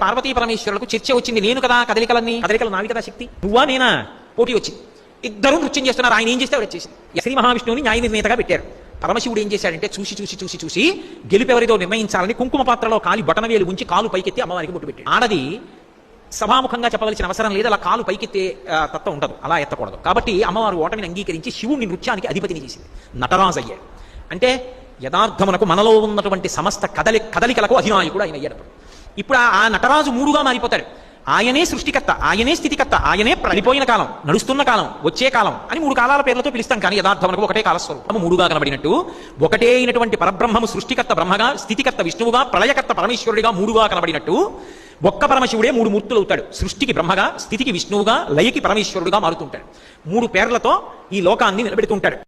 పార్వతీ పరమేశ్వరులకు చర్చ వచ్చింది. నేను కదా కదలికలు నావి కదా శక్తి, నువ్వా నేనా పోటీ వచ్చింది. ఇద్దరు నృత్యం చేస్తున్నారు. ఆయన ఏం చేస్తే ఆవిడ వచ్చేసింది. శ్రీ మహావిష్ణువుని న్యాయ నిర్ణేతగా పెట్టారు. పరమశివుడు ఏం చేశాడంటే చూసి గెలుపెవరిదో నిర్ణయించాలని కుంకుమ పాత్రలో కాలి బొటనవేలు ఉంచి కాలు పైకెత్తి అమ్మవారికి బొట్టు పెట్టాడు. ఆడది సభాముఖంగా చెప్పవలసిన అవసరం లేదు, అలా కాలు పైకెత్తే తత్వం ఉండదు, అలా ఎత్తకూడదు. కాబట్టి అమ్మవారు ఓటమిని అంగీకరించి శివుణ్ణి నృత్యానికి అధిపతిని చేసింది. నటరాజు అయ్యాడు. అంటే యథార్థమునకు మనలో ఉన్నటువంటి సమస్త కదలికలకు అధినాయకుడు ఆయన అయ్యాడు. ఇప్పుడు ఆ నటరాజు మూడుగా మారిపోతాడు. ఆయనే సృష్టికర్త, ఆయనే స్థితికర్త, ఆయనే పడిపోయిన కాలం, నడుస్తున్న కాలం, వచ్చే కాలం అని మూడు కాలాల పేర్లతో పిలుస్తాం. కానీ యథార్థమునకు ఒకటే కాలస్వరూపము మూడుగా కనబడినట్టు ఒకటే అయినటువంటి పరబ్రహ్మము సృష్టికర్త బ్రహ్మగా, స్థితికర్త విష్ణువుగా, ప్రళయకర్త పరమేశ్వరుడిగా మూడుగా కనబడినట్టు ఒక్క పరమశివుడే మూడు మూర్తులు అవుతాడు. సృష్టికి బ్రహ్మగా, స్థితికి విష్ణువుగా, లయకి పరమేశ్వరుడుగా మారుతుంటాడు. మూడు పేర్లతో ఈ లోకాన్ని నిలబెడుతుంటాడు.